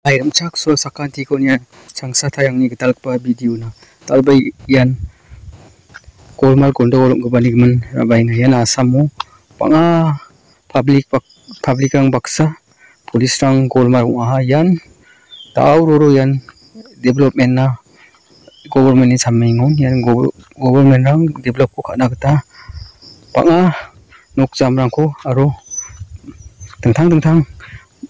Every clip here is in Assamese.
Ayam cak so sakanti ko niya changsa tayang ni talpa video na talbay yan kolmal kondo kolong kabaligman rabay na yan asam mo panga public ang baksa pulis rang kolmal uha yan tao roro yan development na government ni samingon yan government rang develop ko kana kita panga nokjam rang ko aro tentang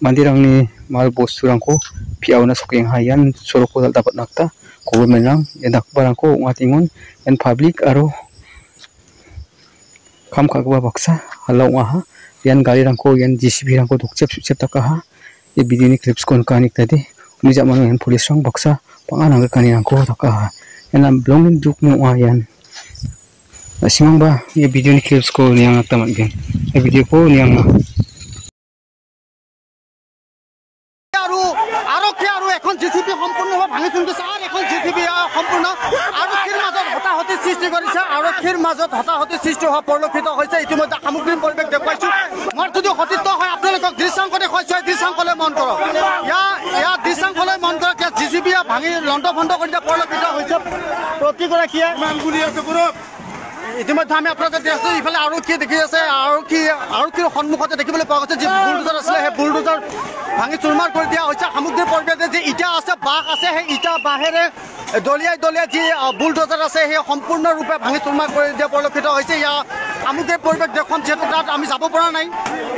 mandirang ni mal bosturang ko piaw na sokeng hayan sorok ko dapat nakta government rang enak barang ko ngatingon yan public aro kam kagwa baksa halau ngaha yan gari rang ko yan JCB rang ko dokcep takaha ye video ni clips kon kanik tadi umi zaman yan police rang baksa panganang kani rang ko takaha yan blong duk ni yan simang ba ye video ni clips ko niang tamat gen ye video ko niang JCB সম্পূৰ্ণভাৱে ভাঙি চিন্তিছে আৰু এখন JCB সম্পূৰ্ণ আৰক্ষীৰ মাজত হতাহতি সৃষ্টি কৰিছে আৰক্ষীৰ মাজত হতাহতি সৃষ্টি হোৱা পৰিলক্ষিত হৈছে ইতিমধ্যে সামগ্ৰিক পৰিৱেশ দেখুৱাইছো মই যদি সতীৰ্থ হয় আপোনালোকক দৃশ্যাংক দেখুৱাইছো দৃশ্যাংকলৈ মন কৰক ইয়াৰ দৃশ্যাংকলৈ মন কৰক JCB ভাঙি লণ্ড ভণ্ড কৰি দিয়া পৰিলক্ষিত হৈছে প্ৰতিগৰাকীয়ে ইতিমধ্যে আমি আপোনালোকে দেখিছো ইফালে আৰক্ষী দেখি আছে আৰক্ষীৰ সন্মুখতে দেখিবলৈ পোৱা গৈছে যি বুলডোজাৰ আছিলে সেই বুলডোজাৰ ভাঙি চুৰমাৰ কৰি দিয়া হৈছে সামগ্ৰিক পৰিৱেশে যি ইটা আছে বাঁহ আছে সেই ইটা বাঁহেৰে দলিয়াই যি বুলডোজাৰ আছে সেই সম্পূৰ্ণৰূপে ভাঙি চুৰমাৰ কৰি দিয়া পৰিলক্ষিত হৈছে ইয়াৰ সামগ্ৰিক পৰিৱেশ দেখুৱাম যিহেতু তাত আমি যাব পৰা নাই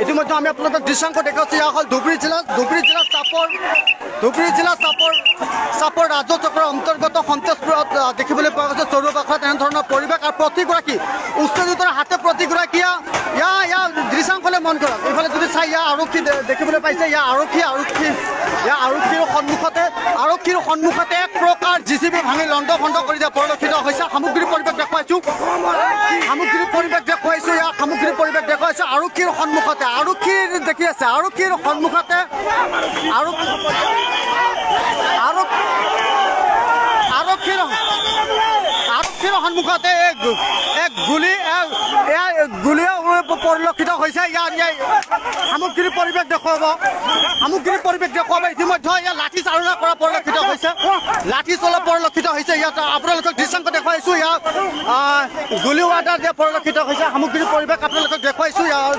ইতিমধ্যে আমি আপোনালোকক দৃশ্যাংক দেখাইছো এয়া হ'ল ধুবুৰী জিলা চাপৰ ৰাজ্য চক্ৰৰ অন্তৰ্গত সন্তোষপুৰত দেখিবলৈ পোৱা গৈছে চৌৰবাখত এনেধৰণৰ পৰিৱেশ আৰু প্ৰতিগৰাকী উচ্চতৰ হাতে প্ৰতিগৰাকীয়ে ইয়াৰ দৃশ্যাংকলৈ মন কৰক এইফালে যদি চাই ইয়াৰ আৰক্ষী দেখিবলৈ পাইছে ইয়াৰ আৰক্ষীৰ সন্মুখতে এক প্ৰকাৰ JCB ভাঙি লণ্ড ভণ্ড কৰি দিয়া পৰিলক্ষিত হৈছে সামগ্ৰিক পৰিৱেশ দেখুৱাইছো ইয়াৰ সামগ্ৰিক পৰিৱেশ দেখুৱাইছো আৰক্ষীৰ সন্মুখতে আৰক্ষীৰ দেখি আছে আৰক্ষীৰ সন্মুখতে আৰক্ষীৰ সন্মুখতে এক গুলীয়া পৰিলক্ষিত হৈছে ইয়াৰ সামগ্ৰিক পৰিৱেশ দেখুৱাব ইতিমধ্যে ইয়াৰ লাঠি চালনা কৰা পৰিলক্ষিত হৈছে ইয়াত আপোনালোকক দৃশ্যাংক দেখুৱাইছো ইয়াৰ গুলী ৱাৰ্ডাৰ দিয়া পৰিলক্ষিত হৈছে সামগ্ৰিক পৰিৱেশ আপোনালোকক দেখুৱাইছো ইয়াৰ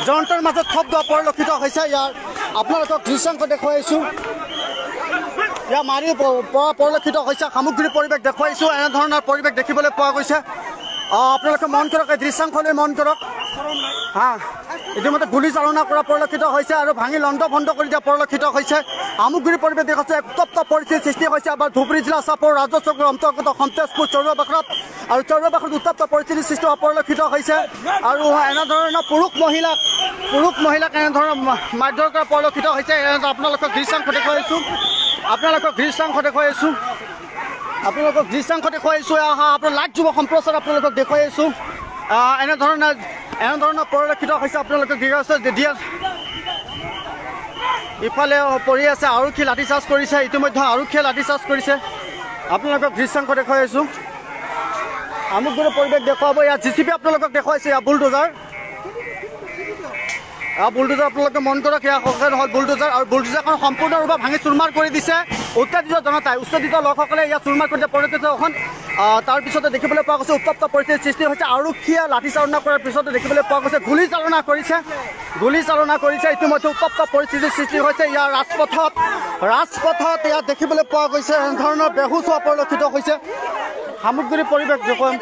জনতাৰ মাজত শব্দ পৰিলক্ষিত হৈছে ইয়াৰ আপোনালোকক দৃশ্যাংক দেখুৱাইছো ইয়াৰ মাৰি পৰা পৰিলক্ষিত হৈছে সামগ্ৰিক পৰিৱেশ দেখুৱাইছো এনেধৰণৰ পৰিৱেশ দেখিবলৈ পোৱা গৈছে আপোনালোকে মন কৰক এই দৃশ্যাংকলৈ মন কৰক ইতিমধ্যে গুলী চালনা কৰা পৰিলক্ষিত হৈছে আৰু ভাঙি লণ্ড ভণ্ড কৰি দিয়া পৰিলক্ষিত হৈছে সামগ্ৰিক পৰিৱেশ দেখুৱাইছে উত্তপ্ত পৰিস্থিতিৰ সৃষ্টি হৈছে এবাৰ ধুবুৰী জিলা চাপৰ ৰাজ্য চক্ৰৰ অন্তৰ্গত সন্তোষপুৰ চৌৰবাখত উত্তপ্ত পৰিস্থিতিৰ সৃষ্টি হোৱা পৰিলক্ষিত হৈছে আৰু এনেধৰণৰ পুৰুষ মহিলাক এনেধৰণৰ মাৰধৰ কৰা পৰিলক্ষিত হৈছে আপোনালোকক দৃশ্যাংক দেখুৱাইছো আপোনালোকক দেখুৱাইছো আপোনাৰ লাইভ যুৱ সম্প্ৰচাৰ আপোনালোকক দেখুৱাইছো এনেধৰণৰ পৰিলক্ষিত হৈছে আপোনালোকক দিয়া ইফালে পৰি আছে আৰক্ষী লাঠিচাৰ্জ কৰিছে ইতিমধ্যে আৰক্ষীয়ে লাঠিচাৰ্জ কৰিছে আপোনালোকক দৃশ্যাংক দেখুৱাইছো সামগ্ৰিক পৰিৱেশ দেখুৱাব ইয়াত JCB আপোনালোকক দেখুৱাইছে ইয়াৰ বুলডোজাৰ আপোনালোকে মন কৰক এয়া হ'ল বুলডোজাৰ আৰু বুলডোজাৰখন সম্পূৰ্ণৰূপে ভাঙি চুৰমাৰ কৰি দিছে উত্তেজিত লোকসকলে ইয়াত চুৰমাৰ কৰি দিয়া পৰিলক্ষিত এখন তাৰপিছতে দেখিবলৈ পোৱা গৈছে উত্তপ্ত পৰিস্থিতিৰ সৃষ্টি হৈছে আৰক্ষীয়ে লাঠিচালনা কৰাৰ পিছতে দেখিবলৈ পোৱা গৈছে গুলী চালনা কৰিছে ইতিমধ্যে উত্তপ্ত পৰিস্থিতিৰ সৃষ্টি হৈছে ইয়াৰ ৰাজপথত ইয়াত দেখিবলৈ পোৱা গৈছে এনেধৰণৰ বেহুচ হোৱা পৰিলক্ষিত হৈছে সামগ্ৰিক পৰিৱেশ দেখুৱাম